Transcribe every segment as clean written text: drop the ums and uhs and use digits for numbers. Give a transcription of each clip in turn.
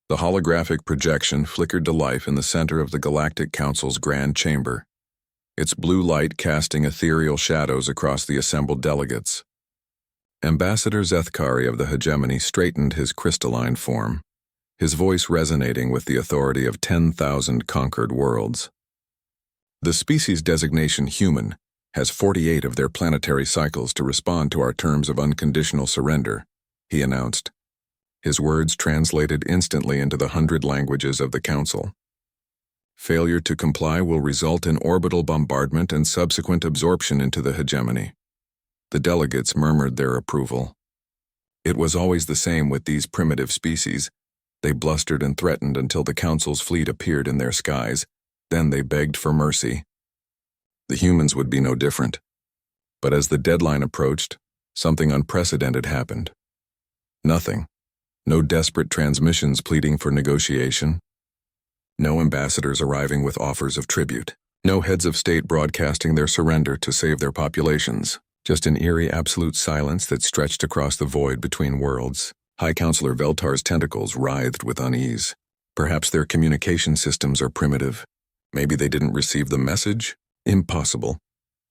The holographic projection flickered to life in the center of the Galactic Council's grand chamber, its blue light casting ethereal shadows across the assembled delegates. Ambassador Zethkari of the hegemony straightened his crystalline form, his voice resonating with the authority of 10,000 conquered worlds. The species designation human has 48 of their planetary cycles to respond to our terms of unconditional surrender, he announced. His words translated instantly into the 100 languages of the Council. Failure to comply will result in orbital bombardment and subsequent absorption into the hegemony. The delegates murmured their approval. It was always the same with these primitive species. They blustered and threatened until the Council's fleet appeared in their skies. Then they begged for mercy. The humans would be no different. But as the deadline approached, something unprecedented happened. Nothing. No desperate transmissions pleading for negotiation. No ambassadors arriving with offers of tribute. No heads of state broadcasting their surrender to save their populations. Just an eerie absolute silence that stretched across the void between worlds. High Counselor Veltar's tentacles writhed with unease. Perhaps their communication systems are primitive. Maybe they didn't receive the message? Impossible,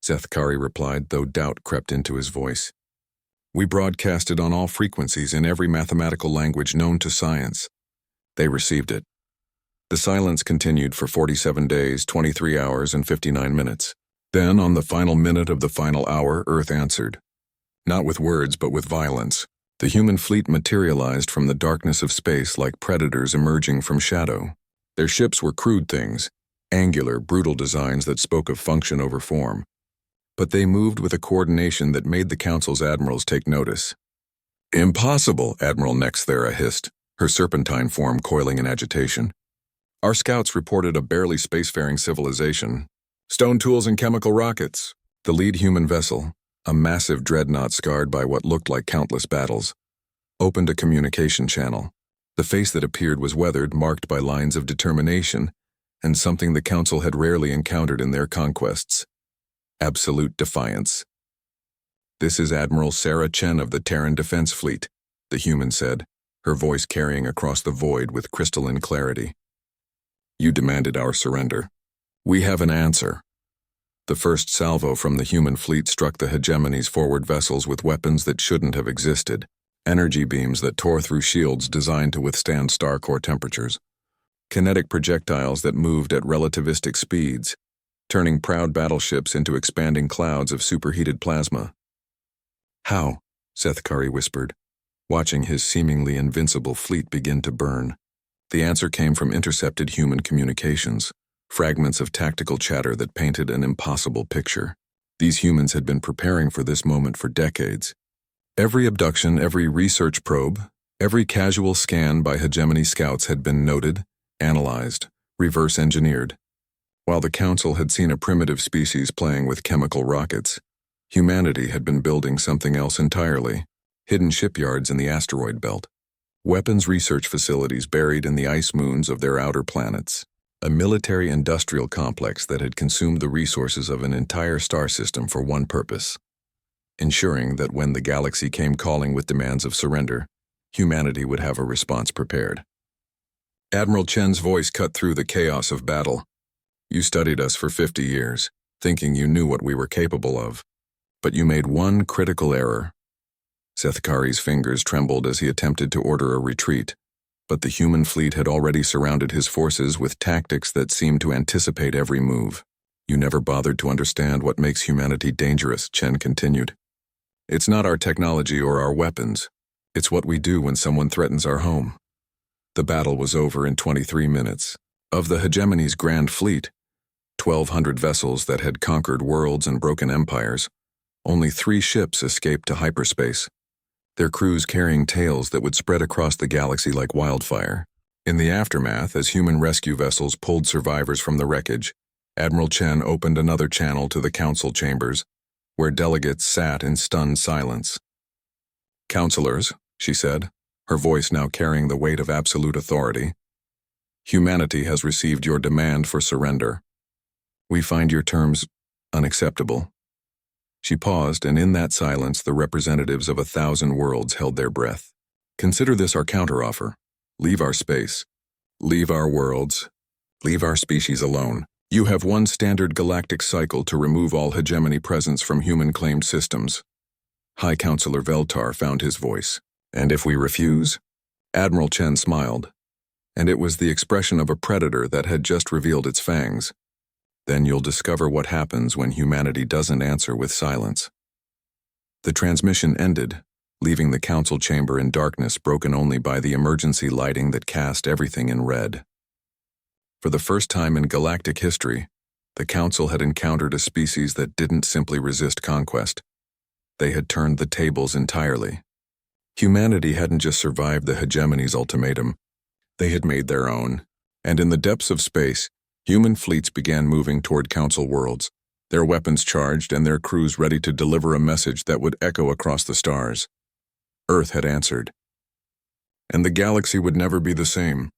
Zethkari replied, though doubt crept into his voice. We broadcasted on all frequencies in every mathematical language known to science. They received it. The silence continued for 47 days, 23 hours, and 59 minutes. Then, on the final minute of the final hour, Earth answered. Not with words, but with violence. The human fleet materialized from the darkness of space like predators emerging from shadow. Their ships were crude things, angular, brutal designs that spoke of function over form. But they moved with a coordination that made the Council's admirals take notice. Impossible, Admiral Nexthera hissed, her serpentine form coiling in agitation. Our scouts reported a barely spacefaring civilization. Stone tools and chemical rockets. The lead human vessel, a massive dreadnought scarred by what looked like countless battles, opened a communication channel. The face that appeared was weathered, marked by lines of determination, and something the Council had rarely encountered in their conquests. Absolute defiance. This is Admiral Sarah Chen of the Terran Defense Fleet, the human said, her voice carrying across the void with crystalline clarity. You demanded our surrender. We have an answer. The first salvo from the human fleet struck the hegemony's forward vessels with weapons that shouldn't have existed, energy beams that tore through shields designed to withstand star core temperatures, kinetic projectiles that moved at relativistic speeds, turning proud battleships into expanding clouds of superheated plasma. How? Zethkari whispered, watching his seemingly invincible fleet begin to burn. The answer came from intercepted human communications, fragments of tactical chatter that painted an impossible picture. These humans had been preparing for this moment for decades. Every abduction, every research probe, every casual scan by hegemony scouts had been noted, analyzed, reverse-engineered. While the Council had seen a primitive species playing with chemical rockets, humanity had been building something else entirely, hidden shipyards in the asteroid belt, weapons research facilities buried in the ice moons of their outer planets, a military-industrial complex that had consumed the resources of an entire star system for one purpose, ensuring that when the galaxy came calling with demands of surrender, humanity would have a response prepared. Admiral Chen's voice cut through the chaos of battle. You studied us for 50 years, thinking you knew what we were capable of. But you made one critical error. Zethkari's fingers trembled as he attempted to order a retreat, but the human fleet had already surrounded his forces with tactics that seemed to anticipate every move. You never bothered to understand what makes humanity dangerous, Chen continued. It's not our technology or our weapons. It's what we do when someone threatens our home. The battle was over in 23 minutes. Of the hegemony's grand fleet, 1,200 vessels that had conquered worlds and broken empires, only 3 ships escaped to hyperspace, their crews carrying tales that would spread across the galaxy like wildfire. In the aftermath, as human rescue vessels pulled survivors from the wreckage, Admiral Chen opened another channel to the Council chambers, where delegates sat in stunned silence. Counselors, she said, her voice now carrying the weight of absolute authority, humanity has received your demand for surrender. We find your terms unacceptable. She paused, and in that silence the representatives of 1,000 worlds held their breath. Consider this our counteroffer. Leave our space. Leave our worlds. Leave our species alone. You have one standard galactic cycle to remove all hegemony presence from human-claimed systems. High Counselor Veltar found his voice. And if we refuse? Admiral Chen smiled, and it was the expression of a predator that had just revealed its fangs. Then you'll discover what happens when humanity doesn't answer with silence. The transmission ended, leaving the council chamber in darkness broken only by the emergency lighting that cast everything in red. For the first time in galactic history, the council had encountered a species that didn't simply resist conquest. They had turned the tables entirely. Humanity hadn't just survived the hegemony's ultimatum, they had made their own. And in the depths of space, human fleets began moving toward council worlds, their weapons charged and their crews ready to deliver a message that would echo across the stars. Earth had answered. And the galaxy would never be the same.